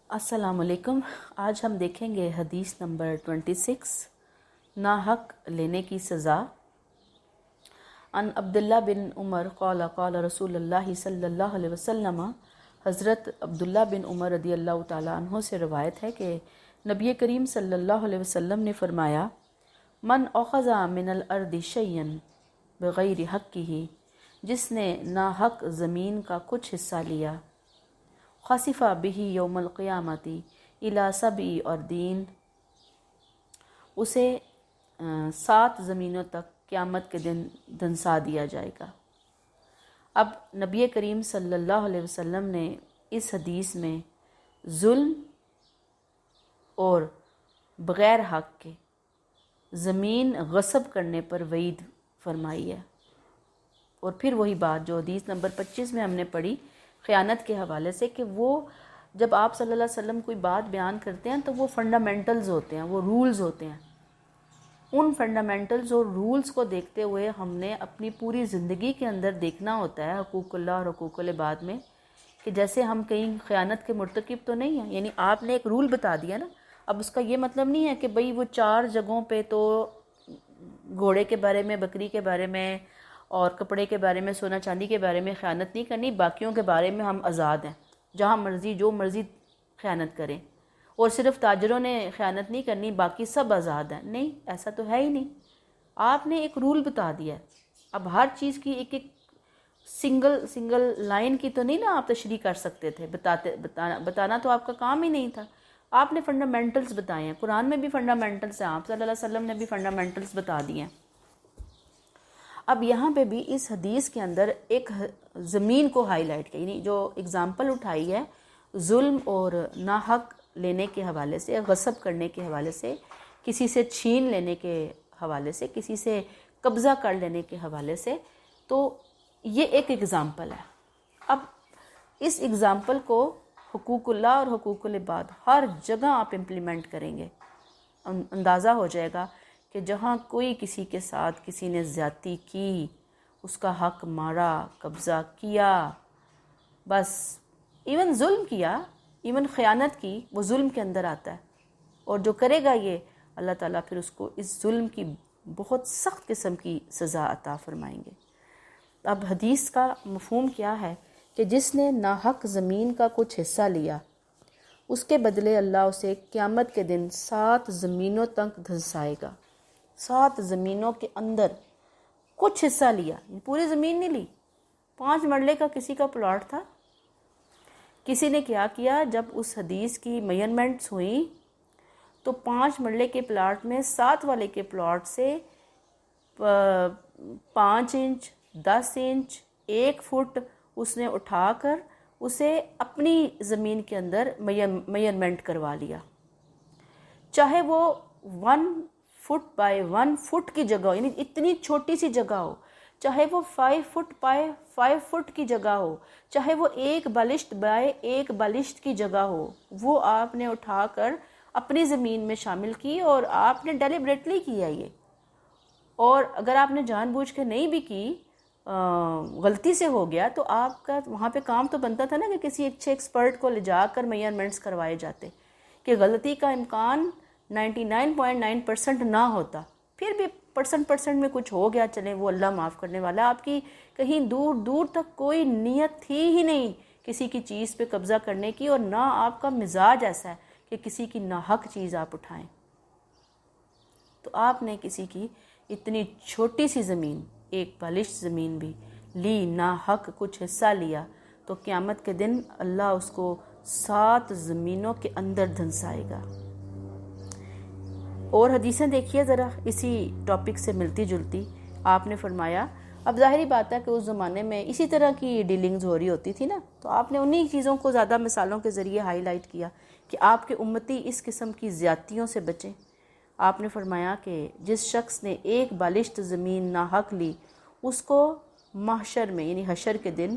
السلام علیکم۔ آج ہم دیکھیں گے حدیث نمبر 26، ناحق لینے کی سزا۔ عن عبداللہ بن عمر قال قال رسول اللہ صلی اللہ علیہ وسلم، حضرت عبداللہ بن عمر رضی اللہ تعالیٰ عنہ سے روایت ہے کہ نبی کریم صلی اللہ علیہ وسلم نے فرمایا، من اخذ من الارض شیئا بغیر حقہ، جس نے ناحق زمین کا کچھ حصہ لیا، خسف بہ یوم القیامتی الی سبع اردین، اسے 7 زمینوں تک قیامت کے دن دھنسا دیا جائے گا۔ اب نبی کریم صلی اللہ علیہ وسلم نے اس حدیث میں ظلم اور بغیر حق کے زمین غصب کرنے پر وعید فرمائی ہے۔ اور پھر وہی بات جو حدیث نمبر 25 میں ہم نے پڑھی خیانت کے حوالے سے، کہ وہ جب آپ صلی اللہ علیہ وسلم کوئی بات بیان کرتے ہیں تو وہ فنڈامنٹلز ہوتے ہیں، وہ رولز ہوتے ہیں۔ ان فنڈامنٹلز اور رولز کو دیکھتے ہوئے ہم نے اپنی پوری زندگی کے اندر دیکھنا ہوتا ہے حقوق اللہ اور حقوق العباد میں، کہ جیسے ہم کہیں خیانت کے مرتکب تو نہیں ہیں۔ یعنی آپ نے ایک رول بتا دیا نا، اب اس کا یہ مطلب نہیں ہے کہ بھئی وہ 4 جگہوں پہ تو گھوڑے کے بارے میں، بکری کے بارے میں اور کپڑے کے بارے میں، سونا چاندی کے بارے میں خیانت نہیں کرنی، باقیوں کے بارے میں ہم آزاد ہیں، جہاں مرضی جو مرضی خیانت کریں، اور صرف تاجروں نے خیانت نہیں کرنی، باقی سب آزاد ہیں۔ نہیں، ایسا تو ہے ہی نہیں۔ آپ نے ایک رول بتا دیا ہے۔ اب ہر چیز کی ایک سنگل لائن کی تو نہیں نا آپ تشریح کر سکتے تھے، بتانا تو آپ کا کام ہی نہیں تھا۔ آپ نے فنڈامنٹلز بتائے ہیں، قرآن میں بھی فنڈامنٹلز ہیں، آپ صلی اللہ علیہ وسلم نے بھی فنڈامنٹلز بتا دیے ہیں۔ اب یہاں پہ بھی اس حدیث کے اندر ایک زمین کو ہائی لائٹ کیا، یعنی جو اگزامپل اٹھائی ہے ظلم اور ناحق لینے کے حوالے سے، غصب کرنے کے حوالے سے، کسی سے چھین لینے کے حوالے سے، کسی سے قبضہ کر لینے کے حوالے سے، تو یہ ایک اگزامپل ہے۔ اب اس اگزامپل کو حقوق اللہ اور حقوق العباد ہر جگہ آپ امپلیمنٹ کریں گے، اندازہ ہو جائے گا کہ جہاں کوئی کسی کے ساتھ کسی نے زیادتی کی، اس کا حق مارا، قبضہ کیا، بس ایون ظلم کیا، ایون خیانت کی، وہ ظلم کے اندر آتا ہے۔ اور جو کرے گا یہ، اللہ تعالیٰ پھر اس کو اس ظلم کی بہت سخت قسم کی سزا عطا فرمائیں گے۔ اب حدیث کا مفہوم کیا ہے کہ جس نے ناحق زمین کا کچھ حصہ لیا، اس کے بدلے اللہ اسے قیامت کے دن 7 زمینوں تک دھنسائے گا۔ 7 زمینوں کے اندر کچھ حصہ لیا، پوری زمین نہیں لی۔ 5 مرلے کا کسی کا پلاٹ تھا، کسی نے کیا کیا، جب اس حدیث کی میجرمنٹس ہوئیں تو 5 مرلے کے پلاٹ میں 7 والے کے پلاٹ سے 5 انچ، 10 انچ، 1 فٹ اس نے اٹھا کر اسے اپنی زمین کے اندر میجرمنٹ کروا لیا، چاہے وہ 1 فٹ بائی 1 فٹ کی جگہ ہو، یعنی اتنی چھوٹی سی جگہ ہو، چاہے وہ 5 فٹ بائی 5 فٹ کی جگہ ہو، چاہے وہ 1 بالشت بائی 1 بالشت کی جگہ ہو، وہ آپ نے اٹھا کر اپنی زمین میں شامل کی، اور آپ نے ڈیلیبریٹلی کیا یہ۔ اور اگر آپ نے جان بوجھ کے نہیں بھی کی، غلطی سے ہو گیا، تو آپ کا وہاں پہ کام تو بنتا تھا نا کہ کسی اچھے ایکسپرٹ کو لے جا کر میجرمنٹس کروائے جاتے، کہ غلطی کا امکان 99.9% نہ ہوتا، پھر بھی پرسنٹ میں کچھ ہو گیا، چلیں وہ اللہ معاف کرنے والا۔ آپ کی کہیں دور دور تک کوئی نیت تھی ہی نہیں کسی کی چیز پہ قبضہ کرنے کی، اور نہ آپ کا مزاج ایسا ہے کہ کسی کی ناحق چیز آپ اٹھائیں۔ تو آپ نے کسی کی اتنی چھوٹی سی زمین، 1 بالشت زمین بھی لی، ناحق کچھ حصہ لیا، تو قیامت کے دن اللہ اس کو 7 زمینوں کے اندر دھنسائے گا۔ اور حدیثیں دیکھیے ذرا اسی ٹاپک سے ملتی جلتی۔ آپ نے فرمایا، اب ظاہری بات ہے کہ اس زمانے میں اسی طرح کی ڈیلنگز ہو رہی ہوتی تھی نا، تو آپ نے انہی چیزوں کو زیادہ مثالوں کے ذریعے ہائی لائٹ کیا کہ آپ کے امتی اس قسم کی زیادتیوں سے بچیں۔ آپ نے فرمایا کہ جس شخص نے 1 بالشت زمین ناحق لی، اس کو محشر میں یعنی حشر کے دن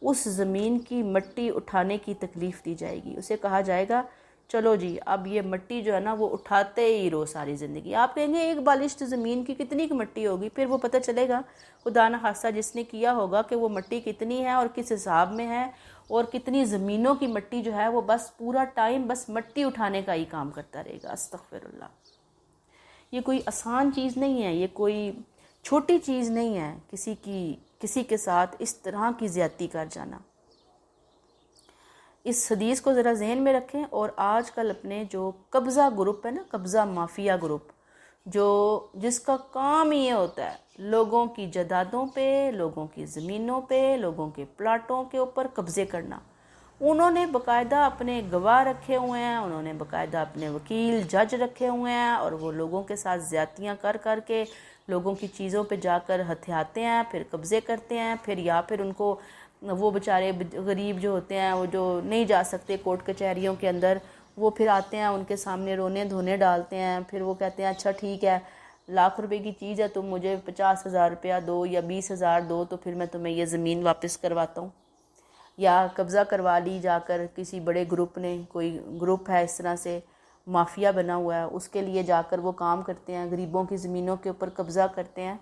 اس زمین کی مٹی اٹھانے کی تکلیف دی جائے گی۔ اسے کہا جائے گا چلو جی اب یہ مٹی جو ہے نا وہ اٹھاتے ہی رہو ساری زندگی. آپ کہیں گے ایک بالشت زمین کی کتنی کی مٹی ہوگی؟ پھر وہ پتہ چلے گا خدا نخواستہ جس نے کیا ہوگا کہ وہ مٹی کتنی ہے اور کس حساب میں ہے، اور کتنی زمینوں کی مٹی جو ہے وہ بس پورا ٹائم بس مٹی اٹھانے کا ہی کام کرتا رہے گا. استغفر اللہ. یہ کوئی آسان چیز نہیں ہے، یہ کوئی چھوٹی چیز نہیں ہے کسی کے ساتھ اس طرح کی زیادتی کر جانا. اس حدیث کو ذرا ذہن میں رکھیں. اور آج کل اپنے جو قبضہ گروپ ہے نا، قبضہ مافیا گروپ، جس کا کام یہ ہوتا ہے لوگوں کی جائیدادوں پہ، لوگوں کی زمینوں پہ، لوگوں کے پلاٹوں کے اوپر قبضے کرنا. انہوں نے باقاعدہ اپنے گواہ رکھے ہوئے ہیں، انہوں نے باقاعدہ اپنے وکیل جج رکھے ہوئے ہیں، اور وہ لوگوں کے ساتھ زیادتیاں کر کے لوگوں کی چیزوں پہ جا کر ہتھیاتے ہیں، پھر قبضے کرتے ہیں. یا پھر ان کو وہ بیچارے غریب جو ہوتے ہیں، وہ جو نہیں جا سکتے کورٹ کچہریوں کے اندر، وہ پھر آتے ہیں ان کے سامنے رونے دھونے ڈالتے ہیں. پھر وہ کہتے ہیں اچھا ٹھیک ہے، 1,00,000 روپے کی چیز ہے، تم مجھے 50,000 روپیہ دو یا 20,000 دو تو پھر میں تمہیں یہ زمین واپس کرواتا ہوں. یا قبضہ کروا لی جا کر کسی بڑے گروپ نے، کوئی گروپ ہے اس طرح سے مافیا بنا ہوا ہے، اس کے لیے جا کر وہ کام کرتے ہیں، غریبوں کی زمینوں کے اوپر قبضہ کرتے ہیں.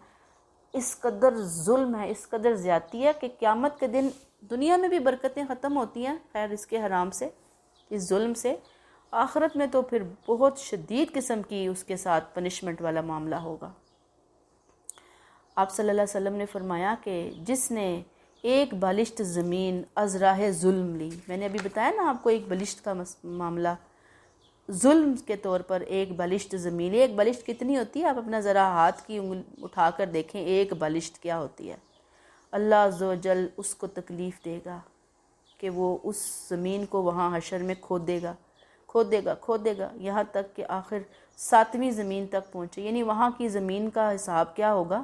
اس قدر ظلم ہے، اس قدر زیادتی ہے کہ قیامت کے دن دنیا میں بھی برکتیں ختم ہوتی ہیں خیر اس کے حرام سے، اس ظلم سے. آخرت میں تو پھر بہت شدید قسم کی اس کے ساتھ پنشمنٹ والا معاملہ ہوگا. آپ صلی اللہ علیہ وسلم نے فرمایا کہ جس نے ایک بالشت زمین از راہ ظلم لی، میں نے ابھی بتایا نا آپ کو ایک بالشت کا معاملہ، ظلم کے طور پر ایک بالشت زمین. ایک بالشت کتنی ہوتی ہے؟ آپ اپنا ذرا ہاتھ کی انگل اٹھا کر دیکھیں ایک بالشت کیا ہوتی ہے. اللہ عز و جل اس کو تکلیف دے گا کہ وہ اس زمین کو وہاں حشر میں کھود دے گا یہاں تک کہ آخر 7ویں زمین تک پہنچے. یعنی وہاں کی زمین کا حساب کیا ہوگا؟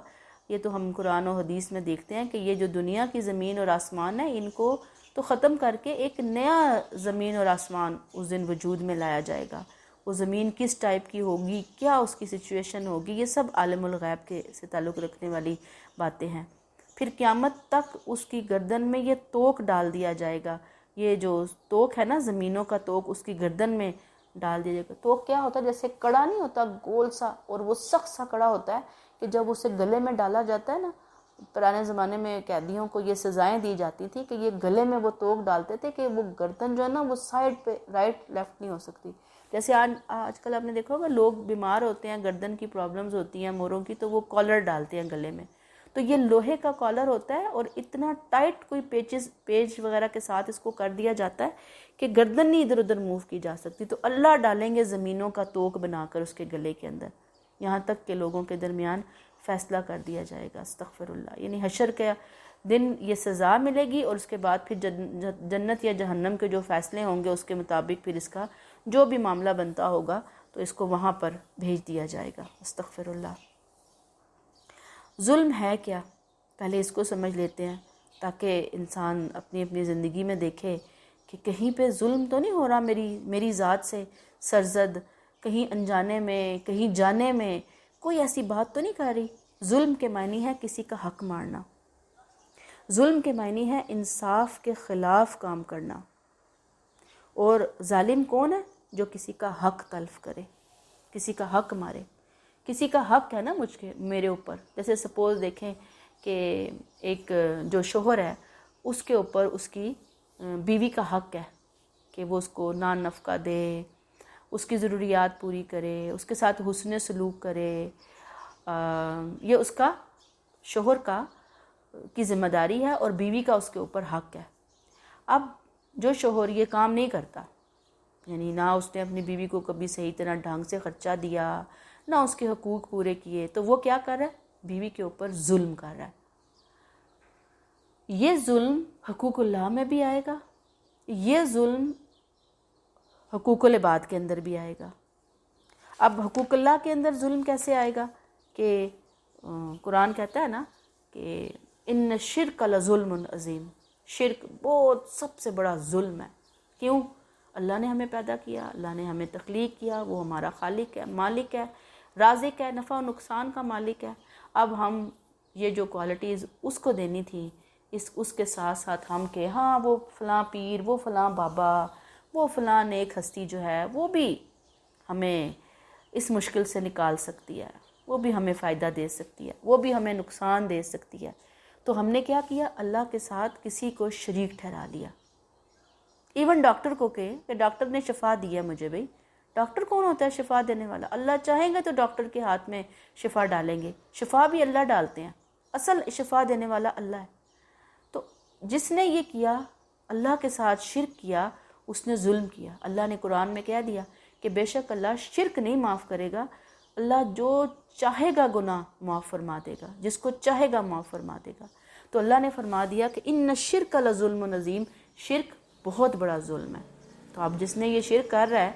یہ تو ہم قرآن و حدیث میں دیکھتے ہیں کہ یہ جو دنیا کی زمین اور آسمان ہے، ان کو تو ختم کر کے ایک نیا زمین اور آسمان اس دن وجود میں لایا جائے گا. وہ زمین کس ٹائپ کی ہوگی، کیا اس کی سچویشن ہوگی، یہ سب عالم الغیب کے سے تعلق رکھنے والی باتیں ہیں. پھر قیامت تک اس کی گردن میں یہ توق ڈال دیا جائے گا. یہ جو توق ہے نا، زمینوں کا توق، اس کی گردن میں ڈال دیا جائے گا. توق کیا ہوتا ہے؟ جیسے کڑا نہیں ہوتا گول سا، اور وہ سخت سا کڑا ہوتا ہے کہ جب اسے گلے میں ڈالا جاتا ہے نا، پرانے زمانے میں قیدیوں کو یہ سزائیں دی جاتی تھی کہ یہ گلے میں وہ توق ڈالتے تھے کہ وہ گردن جو ہے نا وہ سائڈ پہ رائٹ لیفٹ نہیں ہو سکتی. جیسے آج کل آپ نے دیکھا ہوگا لوگ بیمار ہوتے ہیں، گردن کی پرابلمز ہوتی ہیں موروں کی، تو وہ کالر ڈالتے ہیں گلے میں. تو یہ لوہے کا کالر ہوتا ہے اور اتنا ٹائٹ کوئی پیج وغیرہ کے ساتھ اس کو کر دیا جاتا ہے کہ گردن نہیں ادھر ادھر موو کی جا سکتی. تو اللہ ڈالیں گے زمینوں کا توق بنا کر اس کے گلے کے اندر، یہاں تک کہ لوگوں کے درمیان فیصلہ کر دیا جائے گا. استغفر اللہ. یعنی حشر کے دن یہ سزا ملے گی، اور اس کے بعد پھر جنت یا جہنم کے جو فیصلے ہوں گے اس کے مطابق پھر اس کا جو بھی معاملہ بنتا ہوگا تو اس کو وہاں پر بھیج دیا جائے گا. استغفر اللہ. ظلم ہے کیا؟ پہلے اس کو سمجھ لیتے ہیں تاکہ انسان اپنی اپنی زندگی میں دیکھے کہ کہیں پہ ظلم تو نہیں ہو رہا میری ذات سے سرزد، کہیں انجانے میں، کہیں جانے میں کوئی ایسی بات تو نہیں کر رہی. ظلم کے معنی ہے کسی کا حق مارنا. ظلم کے معنی ہے انصاف کے خلاف کام کرنا. اور ظالم کون ہے؟ جو کسی کا حق تلف کرے، کسی کا حق مارے. کسی کا حق ہے نا میرے اوپر. جیسے سپوز دیکھیں کہ ایک جو شوہر ہے اس کے اوپر اس کی بیوی کا حق ہے کہ وہ اس کو نان نفقہ دے، اس کی ضروریات پوری کرے، اس کے ساتھ حسن سلوک کرے. یہ اس کا شوہر کی ذمہ داری ہے اور بیوی کا اس کے اوپر حق ہے. اب جو شوہر یہ کام نہیں کرتا، یعنی نہ اس نے اپنی بیوی کو کبھی صحیح طرح ڈھنگ سے خرچہ دیا، نہ اس کے حقوق پورے کیے، تو وہ کیا کر رہا ہے؟ بیوی کے اوپر ظلم کر رہا ہے. یہ ظلم حقوق اللہ میں بھی آئے گا، یہ ظلم حقوق العباد کے اندر بھی آئے گا. اب حقوق اللہ کے اندر ظلم کیسے آئے گا؟ کہ قرآن کہتا ہے نا کہ ان الشرک لظلم عظیم. شرک بہت سب سے بڑا ظلم ہے. کیوں؟ اللہ نے ہمیں پیدا کیا، اللہ نے ہمیں تخلیق کیا، وہ ہمارا خالق ہے، مالک ہے، رازق ہے، نفع و نقصان کا مالک ہے. اب ہم یہ جو کوالٹیز اس کو دینی تھی، اس کے ساتھ ساتھ ہم کہ ہاں وہ فلاں پیر، وہ فلاں بابا، وہ فلاں نیک ہستی جو ہے وہ بھی ہمیں اس مشکل سے نکال سکتی ہے، وہ بھی ہمیں فائدہ دے سکتی ہے، وہ بھی ہمیں نقصان دے سکتی ہے. تو ہم نے کیا کیا؟ اللہ کے ساتھ کسی کو شریک ٹھہرا لیا. ایون ڈاکٹر کو کہ ڈاکٹر نے شفا دی ہے مجھے. بھئی ڈاکٹر کون ہوتا ہے شفا دینے والا؟ اللہ چاہیں گے تو ڈاکٹر کے ہاتھ میں شفا ڈالیں گے، شفا بھی اللہ ڈالتے ہیں، اصل شفا دینے والا اللہ ہے. تو جس نے یہ کیا، اللہ کے ساتھ شرک کیا، اس نے ظلم کیا. اللہ نے قرآن میں کہہ دیا کہ بے شک اللہ شرک نہیں معاف کرے گا، اللہ جو چاہے گا گناہ معاف فرما دے گا، جس کو چاہے گا معاف فرما دے گا. تو اللہ نے فرما دیا کہ ان الشرک لظلم عظیم، شرک بہت بڑا ظلم ہے. تو اب جس نے یہ شرک کر رہا ہے،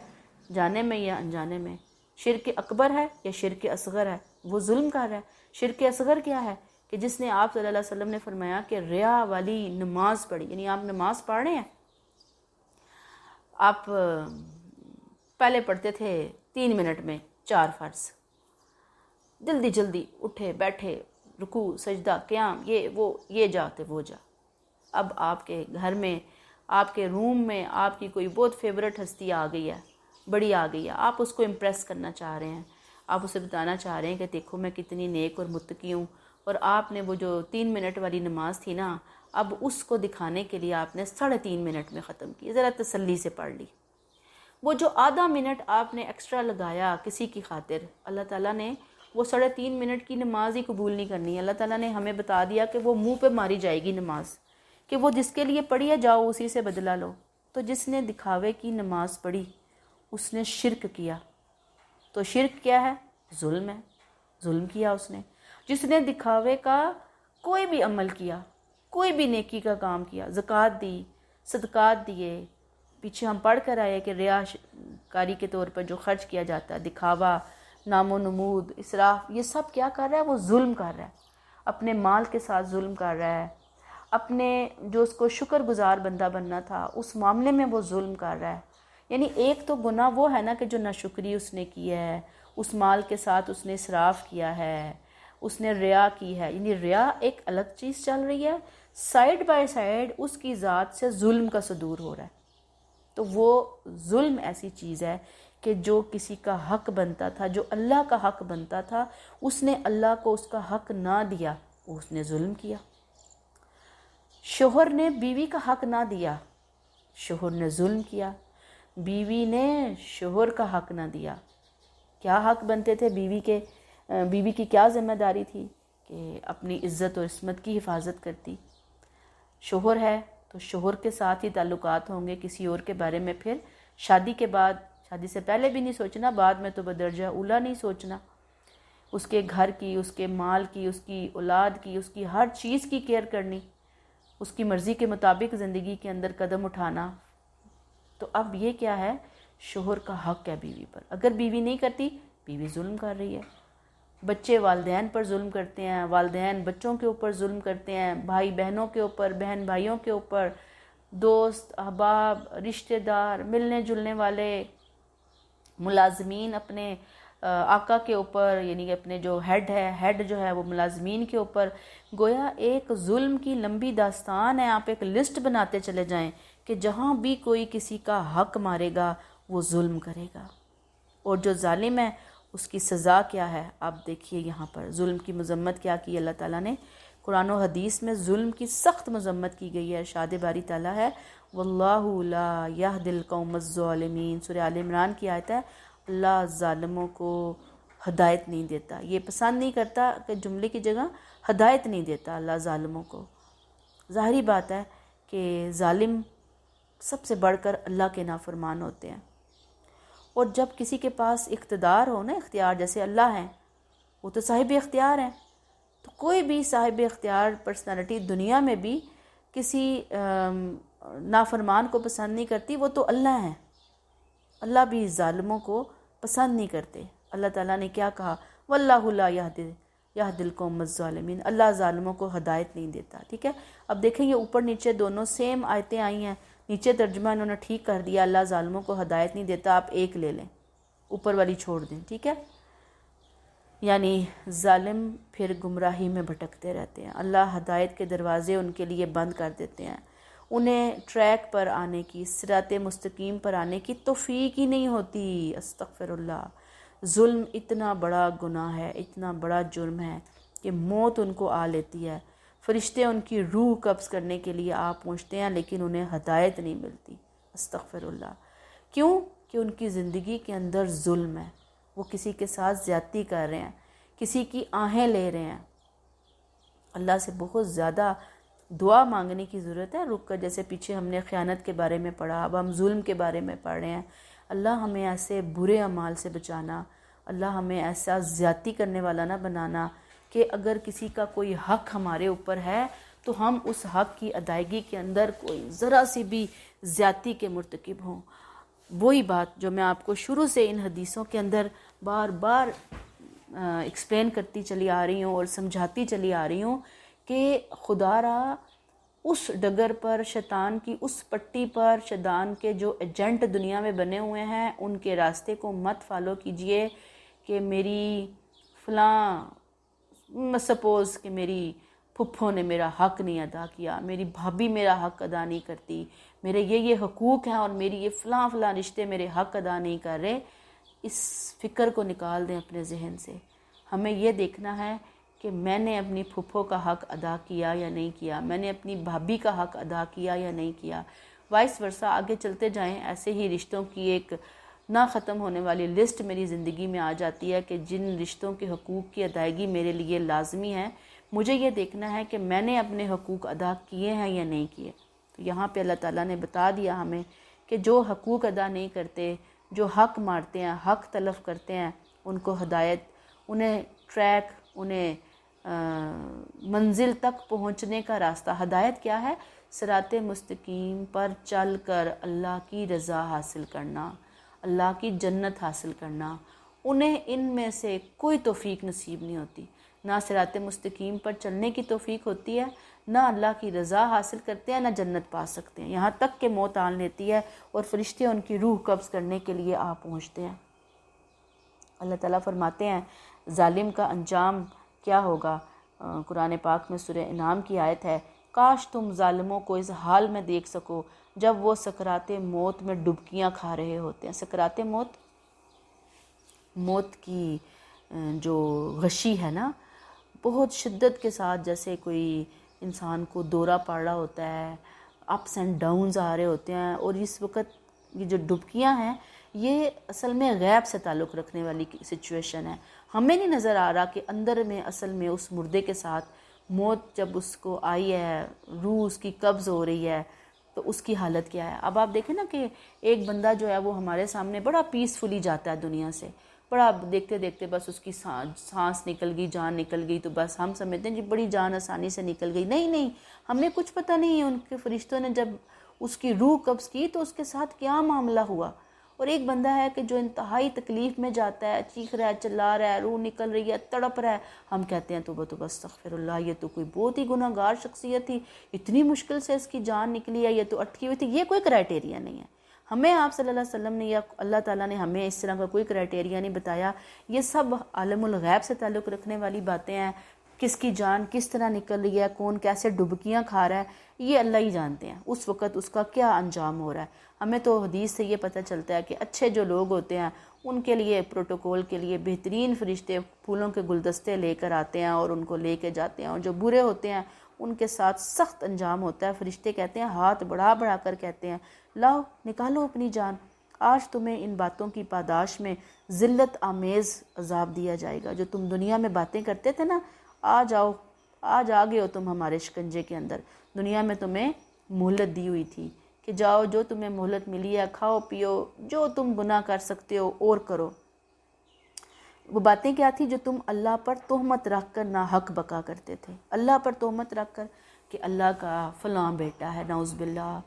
جانے میں یا انجانے میں، شرک اکبر ہے یا شرک اصغر ہے، وہ ظلم کر رہا ہے. شرک اصغر کیا ہے؟ کہ جس نے آپ صلی اللہ علیہ وسلم نے فرمایا کہ ریا والی نماز پڑھی، یعنی آپ نماز پڑھ رہے ہیں، آپ پہلے پڑھتے تھے 3 منٹ میں 4 فرض، جلدی جلدی اٹھے بیٹھے، رکوع سجدہ قیام، یہ جاتے وہ جا. اب آپ کے گھر میں، آپ کے روم میں آپ کی کوئی بہت فیورٹ ہستی آ گئی ہے، بڑی آ گئی ہے، آپ اس کو امپریس کرنا چاہ رہے ہیں، آپ اسے بتانا چاہ رہے ہیں کہ دیکھو میں کتنی نیک اور متقی ہوں. اور آپ نے وہ جو 3 منٹ والی نماز تھی نا، اب اس کو دکھانے کے لیے آپ نے 3.5 منٹ میں ختم کی. ذرا تسلی سے پڑھ لی. وہ جو آدھا منٹ آپ نے ایکسٹرا لگایا کسی کی خاطر، اللہ تعالیٰ نے وہ 3.5 منٹ کی نماز ہی قبول نہیں کرنی. اللہ تعالیٰ نے ہمیں بتا دیا کہ وہ منہ پہ ماری جائے گی نماز، کہ وہ جس کے لیے پڑھی ہے جاؤ اسی سے بدلہ لو. تو جس نے دکھاوے کی نماز پڑھی اس نے شرک کیا. تو شرک کیا ہے؟ ظلم ہے، ظلم کیا اس نے. جس نے دکھاوے کا کوئی بھی عمل کیا، کوئی بھی نیکی کا کام کیا، زکوٰۃ دی، صدقات دیے، پیچھے ہم پڑھ کر آئے کہ ریا کاری کے طور پر جو خرچ کیا جاتا ہے، دکھاوا، نام و نمود، اسراف، یہ سب کیا کر رہا ہے؟ وہ ظلم کر رہا ہے. اپنے مال کے ساتھ ظلم کر رہا ہے، اپنے جو اس کو شکر گزار بندہ بننا تھا اس معاملے میں وہ ظلم کر رہا ہے. یعنی ایک تو گناہ وہ ہے نا کہ جو ناشکری اس نے کی ہے، اس مال کے ساتھ اس نے اسراف کیا ہے، اس نے ریا کی ہے. یعنی ریا ایک الگ چیز چل رہی ہے، سائیڈ بائی سائیڈ اس کی ذات سے ظلم کا صدور ہو رہا ہے. تو وہ ظلم ایسی چیز ہے کہ جو کسی کا حق بنتا تھا، جو اللہ کا حق بنتا تھا، اس نے اللہ کو اس کا حق نہ دیا، اس نے ظلم کیا. شوہر نے بیوی کا حق نہ دیا، شوہر نے ظلم کیا. بیوی نے شوہر کا حق نہ دیا. کیا حق بنتے تھے بیوی کے؟ بیوی کی کیا ذمہ داری تھی؟ کہ اپنی عزت اور عصمت کی حفاظت کرتی. شوہر ہے تو شوہر کے ساتھ ہی تعلقات ہوں گے، کسی اور کے بارے میں پھر شادی کے بعد، شادی سے پہلے بھی نہیں سوچنا، بعد میں تو بدرجہ اولا نہیں سوچنا. اس کے گھر کی، اس کے مال کی، اس کی اولاد کی، اس کی ہر چیز کی کیئر کرنی، اس کی مرضی کے مطابق زندگی کے اندر قدم اٹھانا. تو اب یہ کیا ہے؟ شوہر کا حق ہے بیوی پر. اگر بیوی نہیں کرتی، بیوی ظلم کر رہی ہے. بچے والدین پر ظلم کرتے ہیں، والدین بچوں کے اوپر ظلم کرتے ہیں، بھائی بہنوں کے اوپر، بہن بھائیوں کے اوپر، دوست احباب، رشتہ دار، ملنے جلنے والے، ملازمین اپنے آقا کے اوپر، یعنی اپنے جو ہیڈ جو ہے وہ ملازمین کے اوپر. گویا ایک ظلم کی لمبی داستان ہے. آپ ایک لسٹ بناتے چلے جائیں کہ جہاں بھی کوئی کسی کا حق مارے گا وہ ظلم کرے گا. اور جو ظالم ہے اس کی سزا کیا ہے؟ آپ دیکھیے یہاں پر ظلم کی مذمت کیا کی اللہ تعالیٰ نے. قرآن و حدیث میں ظلم کی سخت مذمت کی گئی ہے. ارشاد باری تعالیٰ ہے واللہ لا یہدی القوم الظالمین. سورہ آل عمران کی آیت ہے. اللہ ظالموں کو ہدایت نہیں دیتا. یہ پسند نہیں کرتا کہ جملے کی جگہ ہدایت نہیں دیتا اللہ ظالموں کو. ظاہری بات ہے کہ ظالم سب سے بڑھ کر اللہ کے نافرمان ہوتے ہیں. اور جب کسی کے پاس اقتدار ہو نا، اختیار، جیسے اللہ ہیں، وہ تو صاحب اختیار ہیں، تو کوئی بھی صاحب اختیار پرسنالٹی دنیا میں بھی کسی نافرمان کو پسند نہیں کرتی. وہ تو اللہ ہیں. اللہ بھی ظالموں کو پسند نہیں کرتے. اللہ تعالیٰ نے کیا کہا؟ واللہ لا یہدی القوم الظالمین. اللہ ظالموں کو ہدایت نہیں دیتا. ٹھیک ہے، اب دیکھیں یہ اوپر نیچے دونوں سیم آیتیں آئی ہیں. نیچے ترجمہ انہوں نے ٹھیک کر دیا، اللہ ظالموں کو ہدایت نہیں دیتا، آپ ایک لے لیں، اوپر والی چھوڑ دیں. ٹھیک ہے، یعنی ظالم پھر گمراہی میں بھٹکتے رہتے ہیں، اللہ ہدایت کے دروازے ان کے لیے بند کر دیتے ہیں، انہیں ٹریک پر آنے کی، صراط مستقیم پر آنے کی توفیق ہی نہیں ہوتی۔ استغفر اللہ۔ ظلم اتنا بڑا گناہ ہے، اتنا بڑا جرم ہے کہ موت ان کو آ لیتی ہے، فرشتے ان کی روح قبض کرنے کے لیے آ پہنچتے ہیں لیکن انہیں ہدایت نہیں ملتی۔ استغفر اللہ۔ کیوں؟ کہ ان کی زندگی کے اندر ظلم ہے، وہ کسی کے ساتھ زیادتی کر رہے ہیں، کسی کی آہیں لے رہے ہیں۔ اللہ سے بہت زیادہ دعا مانگنے کی ضرورت ہے۔ رک کر، جیسے پیچھے ہم نے خیانت کے بارے میں پڑھا، اب ہم ظلم کے بارے میں پڑھ رہے ہیں۔ اللہ ہمیں ایسے برے اعمال سے بچانا، اللہ ہمیں ایسا زیادتی کرنے والا نہ بنانا کہ اگر کسی کا کوئی حق ہمارے اوپر ہے تو ہم اس حق کی ادائیگی کے اندر کوئی ذرا سی بھی زیادتی کے مرتکب ہوں۔ وہی بات جو میں آپ کو شروع سے ان حدیثوں کے اندر بار بار ایکسپلین کرتی چلی آ رہی ہوں اور سمجھاتی چلی آ رہی ہوں کہ خدا را اس ڈگر پر، شیطان کی اس پٹی پر، شیطان کے جو ایجنٹ دنیا میں بنے ہوئے ہیں ان کے راستے کو مت فالو کیجئے کہ میری فلاں، سپوز کہ میری پھپھو نے میرا حق نہیں ادا کیا، میری بھابھی میرا حق ادا نہیں کرتی، میرے یہ حقوق ہیں اور میری یہ فلاں فلاں رشتے میرے حق ادا نہیں کر رہے۔ اس فکر کو نکال دیں اپنے ذہن سے۔ ہمیں یہ دیکھنا ہے کہ میں نے اپنی پھپھو کا حق ادا کیا یا نہیں کیا، میں نے اپنی بھابھی کا حق ادا کیا یا نہیں کیا، وائس ورثہ آگے چلتے جائیں۔ ایسے ہی رشتوں کی ایک نہ ختم ہونے والی لسٹ میری زندگی میں آ جاتی ہے کہ جن رشتوں کے حقوق کی ادائیگی میرے لیے لازمی ہے، مجھے یہ دیکھنا ہے کہ میں نے اپنے حقوق ادا کیے ہیں یا نہیں کیے۔ تو یہاں پہ اللہ تعالیٰ نے بتا دیا ہمیں کہ جو حقوق ادا نہیں کرتے، جو حق مارتے ہیں، حق تلف کرتے ہیں، ان کو ہدایت، انہیں ٹریک، انہیں منزل تک پہنچنے کا راستہ، ہدایت کیا ہے؟ صراط مستقیم پر چل کر اللہ کی رضا حاصل کرنا، اللہ کی جنت حاصل کرنا۔ انہیں ان میں سے کوئی توفیق نصیب نہیں ہوتی، نہ صراط مستقیم پر چلنے کی توفیق ہوتی ہے، نہ اللہ کی رضا حاصل کرتے ہیں، نہ جنت پا سکتے ہیں، یہاں تک کہ موت آن لیتی ہے اور فرشتے ان کی روح قبض کرنے کے لیے آ پہنچتے ہیں۔ اللہ تعالیٰ فرماتے ہیں ظالم کا انجام کیا ہوگا؟ قرآن پاک میں سورہ انعام کی آیت ہے، کاش تم ظالموں کو اس حال میں دیکھ سکو جب وہ سکرات موت میں ڈبکیاں کھا رہے ہوتے ہیں۔ سکرات موت، موت کی جو غشی ہے نا، بہت شدت کے ساتھ، جیسے کوئی انسان کو دورہ پڑ رہا ہوتا ہے، اپس اینڈ ڈاؤنز آ رہے ہوتے ہیں، اور اس وقت یہ جو ڈبکیاں ہیں یہ اصل میں غیب سے تعلق رکھنے والی سچویشن ہے۔ ہمیں نہیں نظر آ رہا کہ اندر میں اصل میں اس مردے کے ساتھ موت جب اس کو آئی ہے، روح اس کی قبض ہو رہی ہے، تو اس کی حالت کیا ہے۔ اب آپ دیکھیں نا کہ ایک بندہ جو ہے وہ ہمارے سامنے بڑا پیسفلی جاتا ہے دنیا سے، بڑا دیکھتے دیکھتے بس اس کی سانس نکل گئی، جان نکل گئی، تو بس ہم سمجھتے ہیں جی بڑی جان آسانی سے نکل گئی۔ نہیں نہیں، ہمیں کچھ پتہ نہیں ہے ان کے فرشتوں نے جب اس کی روح قبض کی تو اس کے ساتھ کیا معاملہ ہوا۔ اور ایک بندہ ہے کہ جو انتہائی تکلیف میں جاتا ہے، چیخ رہا ہے، چلا رہا ہے، روح نکل رہی ہے، تڑپ رہا ہے، ہم کہتے ہیں توبہ توبہ استغفر اللہ، یہ تو کوئی بہت ہی گناہ گار شخصیت تھی، اتنی مشکل سے اس کی جان نکلی ہے، یہ تو اٹکی ہوئی تھی۔ یہ کوئی کرائٹیریا نہیں ہے۔ ہمیں آپ صلی اللہ علیہ وسلم نے یا اللہ تعالیٰ نے ہمیں اس طرح کا کوئی کرائٹیریا نہیں بتایا۔ یہ سب عالم الغیب سے تعلق رکھنے والی باتیں ہیں۔ کس کی جان کس طرح نکل رہی ہے، کون کیسے ڈبکیاں کھا رہا ہے، یہ اللہ ہی جانتے ہیں اس وقت اس کا کیا انجام ہو رہا ہے۔ ہمیں تو حدیث سے یہ پتہ چلتا ہے کہ اچھے جو لوگ ہوتے ہیں ان کے لیے پروٹوکول کے لیے بہترین فرشتے پھولوں کے گلدستے لے کر آتے ہیں اور ان کو لے کے جاتے ہیں، اور جو برے ہوتے ہیں ان کے ساتھ سخت انجام ہوتا ہے۔ فرشتے کہتے ہیں، ہاتھ بڑھا بڑھا کر کہتے ہیں، لاؤ نکالو اپنی جان، آج تمہیں ان باتوں کی پاداش میں ذلت آمیز عذاب دیا جائے گا۔ جو تم دنیا میں باتیں کرتے تھے نا، آج آؤ، آج آ گئے ہو تم ہمارے شکنجے کے اندر۔ دنیا میں تمہیں مہلت دی ہوئی تھی کہ جاؤ، جو تمہیں مہلت ملی ہے کھاؤ پیو، جو تم گناہ کر سکتے ہو اور کرو۔ وہ باتیں کیا تھی؟ جو تم اللہ پر تہمت رکھ کر ناحق بکا کرتے تھے، اللہ پر تہمت رکھ کر کہ اللہ کا فلاں بیٹا ہے، نعوذ باللہ،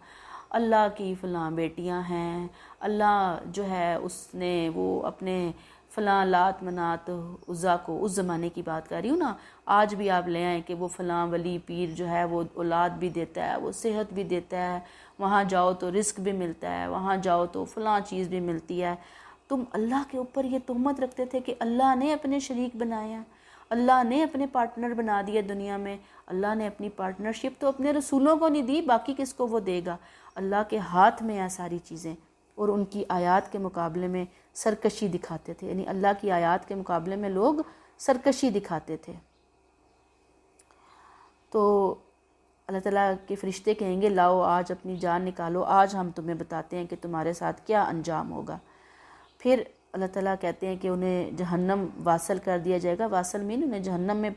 اللہ کی فلاں بیٹیاں ہیں، اللہ جو ہے اس نے وہ اپنے فلاں لات منات عزا کو، اس زمانے کی بات کر رہی ہوں نا، آج بھی آپ لے آئیں کہ وہ فلاں ولی پیر جو ہے وہ اولاد بھی دیتا ہے، وہ صحت بھی دیتا ہے، وہاں جاؤ تو رزق بھی ملتا ہے، وہاں جاؤ تو فلاں چیز بھی ملتی ہے۔ تم اللہ کے اوپر یہ تہمت رکھتے تھے کہ اللہ نے اپنے شریک بنایا، اللہ نے اپنے پارٹنر بنا دیا دنیا میں، اللہ نے اپنی پارٹنرشپ تو اپنے رسولوں کو نہیں دی، باقی کس کو وہ دے گا؟ اللہ کے ہاتھ میں ہیں ساری چیزیں، اور ان کی آیات کے مقابلے میں سرکشی دکھاتے تھے، یعنی اللہ کی آیات کے مقابلے میں لوگ سرکشی دکھاتے تھے۔ تو اللہ تعالیٰ کے فرشتے کہیں گے لاؤ آج اپنی جان نکالو، آج ہم تمہیں بتاتے ہیں کہ تمہارے ساتھ کیا انجام ہوگا۔ پھر اللہ تعالیٰ کہتے ہیں کہ انہیں جہنم واصل کر دیا جائے گا، واصل مین انہیں جہنم میں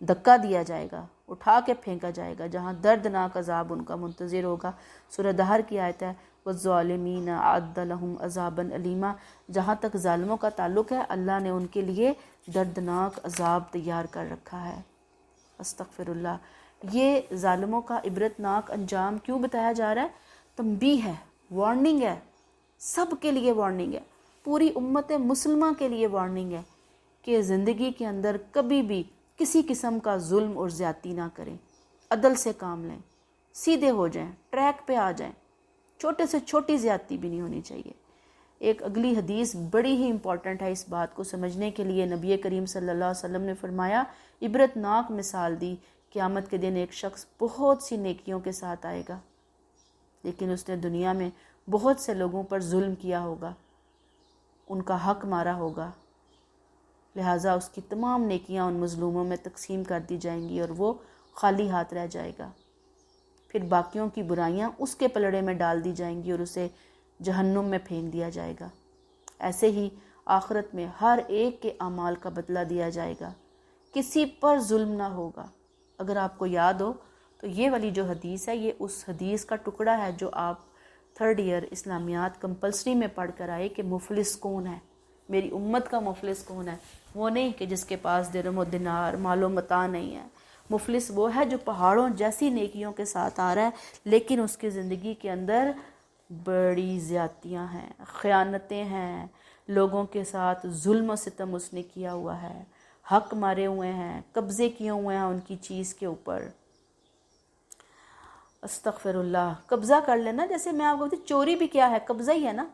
دھکا دیا جائے گا، اٹھا کے پھینکا جائے گا، جہاں دردناک عذاب ان کا منتظر ہوگا۔ سورہ دہر کی آیت ہے وَالظَّالِمِينَ أَعَدَّ لَهُمْ عَذَابًا أَلِيمًا، جہاں تک ظالموں کا تعلق ہے اللہ نے ان کے لیے دردناک عذاب تیار کر رکھا ہے۔ استغفر اللہ۔ یہ ظالموں کا عبرتناک انجام کیوں بتایا جا رہا ہے؟ تنبیہ ہے، وارننگ ہے، سب کے لیے وارننگ ہے، پوری امت مسلمہ کے لیے وارننگ ہے کہ زندگی کے اندر کبھی بھی کسی قسم کا ظلم اور زیادتی نہ کریں، عدل سے کام لیں، سیدھے ہو جائیں، ٹریک پہ آ جائیں، چھوٹے سے چھوٹی زیادتی بھی نہیں ہونی چاہیے۔ ایک اگلی حدیث بڑی ہی امپورٹنٹ ہے اس بات کو سمجھنے کے لیے۔ نبی کریم صلی اللہ علیہ وسلم نے فرمایا، عبرتناک مثال دی، قیامت کے دن ایک شخص بہت سی نیکیوں کے ساتھ آئے گا، لیکن اس نے دنیا میں بہت سے لوگوں پر ظلم کیا ہوگا، ان کا حق مارا ہوگا، لہٰذا اس کی تمام نیکیاں ان مظلوموں میں تقسیم کر دی جائیں گی اور وہ خالی ہاتھ رہ جائے گا۔ پھر باقیوں کی برائیاں اس کے پلڑے میں ڈال دی جائیں گی اور اسے جہنم میں پھینک دیا جائے گا۔ ایسے ہی آخرت میں ہر ایک کے اعمال کا بدلہ دیا جائے گا، کسی پر ظلم نہ ہوگا۔ اگر آپ کو یاد ہو تو یہ والی جو حدیث ہے، یہ اس حدیث کا ٹکڑا ہے جو آپ 3rd ایئر اسلامیات کمپلسری میں پڑھ کر آئے کہ مفلس کون ہے، میری امت کا مفلس کون ہے۔ وہ نہیں کہ جس کے پاس درہم و دینار مال و متاع نہیں ہے، مفلس وہ ہے جو پہاڑوں جیسی نیکیوں کے ساتھ آ رہا ہے لیکن اس کی زندگی کے اندر بڑی زیادتیاں ہیں، خیانتیں ہیں، لوگوں کے ساتھ ظلم و ستم اس نے کیا ہوا ہے، حق مارے ہوئے ہیں، قبضے کیے ہوئے ہیں ان کی چیز کے اوپر۔ استغفر اللہ۔ قبضہ کر لینا، جیسے میں آپ کو بتاتی چوری بھی کیا ہے، قبضہ ہی ہے نا۔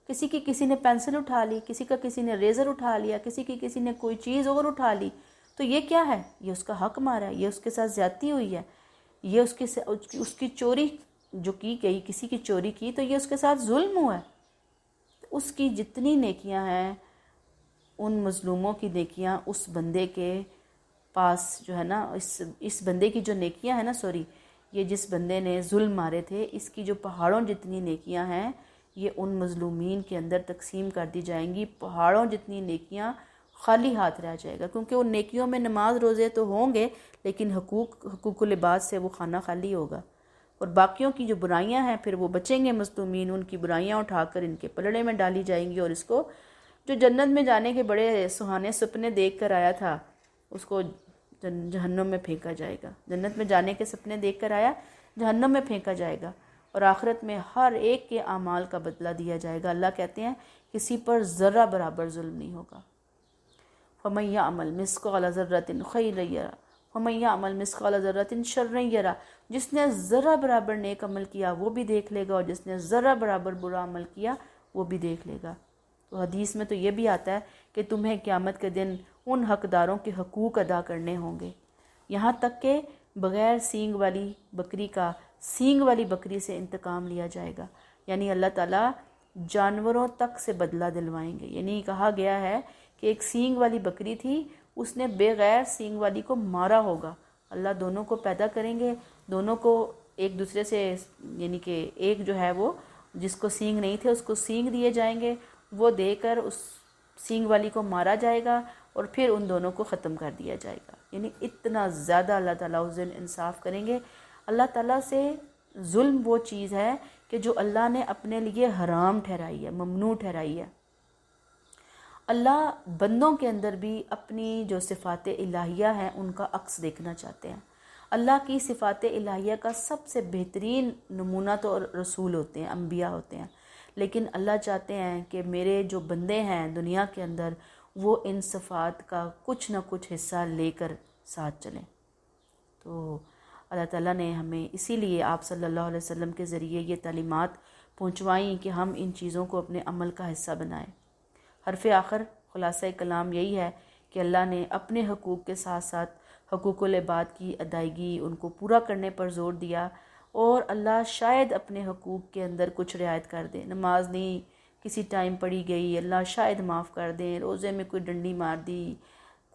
کسی نے پینسل اٹھا لی، کسی نے ریزر اٹھا لیا، کسی نے کوئی چیز اور اٹھا لی، تو یہ کیا ہے؟ یہ اس کا حق مارا ہے، یہ اس کے ساتھ زیادتی ہوئی ہے، یہ اس کی چوری جو کی گئی، کسی کی چوری کی تو یہ اس کے ساتھ ظلم ہوا ہے۔ اس کی جتنی نیکیاں ہیں، ان مظلوموں کی نیکیاں اس بندے کے پاس جو ہے نا، اس بندے کی جو نیکیاں ہیں نا، یہ جس بندے نے ظلم مارے تھے، اس کی جو پہاڑوں جتنی نیکیاں ہیں یہ ان مظلومین کے اندر تقسیم کر دی جائیں گی۔ پہاڑوں جتنی نیکیاں خالی ہاتھ رہ جائے گا، کیونکہ ان نیکیوں میں نماز روزے تو ہوں گے لیکن حقوق العباد سے وہ خانہ خالی ہوگا، اور باقیوں کی جو برائیاں ہیں پھر وہ بچیں گے مظلومین، ان کی برائیاں اٹھا کر ان کے پلڑے میں ڈالی جائیں گی، اور اس کو جو جنت میں جانے کے بڑے سہانے سپنے دیکھ کر آیا تھا اس کو جہنم میں پھینکا جائے گا۔ جنت میں جانے کے سپنے دیکھ کر آیا، جہنم میں پھینکا جائے گا، اور آخرت میں ہر ایک کے اعمال کا بدلہ دیا جائے گا۔ اللہ کہتے ہیں کسی پر ذرہ برابر ظلم نہیں ہوگا۔ فَمَن يَعْمَلْ مِثْقَالَ ذَرَّةٍ خَيْرًا يَرَهُ وَمَن يَعْمَلْ مِثْقَالَ ذَرَّةٍ شَرًّا يَرَهُ، جس نے ذرہ برابر نیک عمل کیا وہ بھی دیکھ لے گا، اور جس نے ذرہ برابر برا عمل کیا وہ بھی دیکھ لے گا۔ تو حدیث میں تو یہ بھی آتا ہے کہ تمہیں قیامت کے دن ان حقداروں کے حقوق ادا کرنے ہوں گے، یہاں تک کہ بغیر سینگ والی بکری کا سینگ والی بکری سے انتقام لیا جائے گا، یعنی اللہ تعالیٰ جانوروں تک سے بدلہ دلوائیں گے۔ یعنی کہا گیا ہے کہ ایک سینگ والی بکری تھی، اس نے بغیر سینگ والی کو مارا ہوگا، اللہ دونوں کو پیدا کریں گے، دونوں کو ایک دوسرے سے، یعنی کہ ایک جو ہے وہ جس کو سینگ نہیں تھے اس کو سینگ دیے جائیں گے، وہ دے کر اس سینگ والی کو مارا جائے گا اور پھر ان دونوں کو ختم کر دیا جائے گا۔ یعنی اتنا زیادہ اللہ تعالیٰ اس دن انصاف کریں گے۔ اللہ تعالیٰ سے ظلم وہ چیز ہے کہ جو اللہ نے اپنے لیے حرام ٹھہرائی ہے، ممنوع ٹھہرائی ہے۔ اللہ بندوں کے اندر بھی اپنی جو صفات الہیہ ہیں ان کا عکس دیکھنا چاہتے ہیں۔ اللہ کی صفات الہیہ کا سب سے بہترین نمونہ تو رسول ہوتے ہیں، انبیاء ہوتے ہیں، لیکن اللہ چاہتے ہیں کہ میرے جو بندے ہیں دنیا کے اندر وہ ان صفات کا کچھ نہ کچھ حصہ لے کر ساتھ چلیں۔ تو اللہ تعالیٰ نے ہمیں اسی لیے آپ صلی اللہ علیہ وسلم کے ذریعے یہ تعلیمات پہنچوائیں کہ ہم ان چیزوں کو اپنے عمل کا حصہ بنائیں۔ حرف آخر خلاصہ کلام یہی ہے کہ اللہ نے اپنے حقوق کے ساتھ ساتھ حقوق العباد کی ادائیگی ان کو پورا کرنے پر زور دیا، اور اللہ شاید اپنے حقوق کے اندر کچھ رعایت کر دے۔ نماز نہیں کسی ٹائم پڑھی گئی، اللہ شاید معاف کر دیں، روزے میں کوئی ڈنڈی مار دی،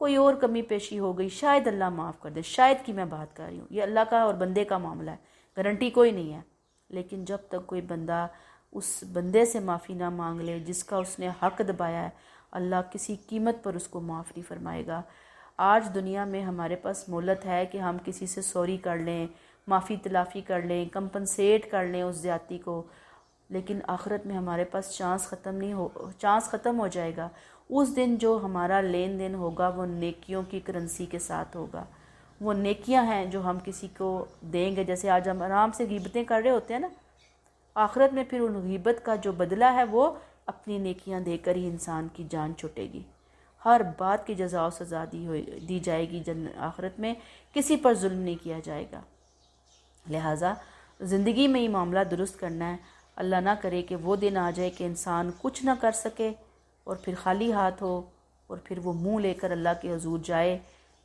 کوئی اور کمی پیشی ہو گئی، شاید اللہ معاف کر دے، شاید کی میں بات کر رہی ہوں، یہ اللہ کا اور بندے کا معاملہ ہے، گارنٹی کوئی نہیں ہے۔ لیکن جب تک کوئی بندہ اس بندے سے معافی نہ مانگ لے جس کا اس نے حق دبایا ہے، اللہ کسی قیمت پر اس کو معاف نہیں فرمائے گا۔ آج دنیا میں ہمارے پاس مہلت ہے کہ ہم کسی سے سوری کر لیں، معافی تلافی کر لیں، کمپنسیٹ کر لیں اس زیادتی کو، لیکن آخرت میں ہمارے پاس چانس ختم ہو جائے گا۔ اس دن جو ہمارا لین دین ہوگا وہ نیکیوں کی کرنسی کے ساتھ ہوگا۔ وہ نیکیاں ہیں جو ہم کسی کو دیں گے، جیسے آج ہم آرام سے غیبتیں کر رہے ہوتے ہیں نا، آخرت میں پھر ان غیبت کا جو بدلہ ہے وہ اپنی نیکیاں دے کر ہی انسان کی جان چھٹے گی۔ ہر بات کی جزا و سزا دی جائے گی آخرت میں، کسی پر ظلم نہیں کیا جائے گا۔ لہٰذا زندگی میں یہ معاملہ درست کرنا ہے۔ اللہ نہ کرے کہ وہ دن آ جائے کہ انسان کچھ نہ کر سکے اور پھر خالی ہاتھ ہو، اور پھر وہ منہ لے کر اللہ کے حضور جائے،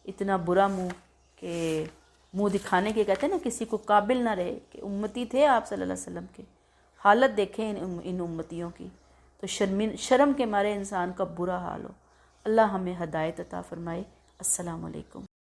اتنا برا منہ کہ منہ دکھانے کے، کہتے ہیں نا کسی کو قابل نہ رہے کہ امتی تھے آپ صلی اللہ علیہ وسلم کے، حالت دیکھیں ان امتیوں کی، تو شرم کے مارے انسان کا برا حال ہو۔ اللہ ہمیں ہدایت عطا فرمائے۔ السلام علیکم۔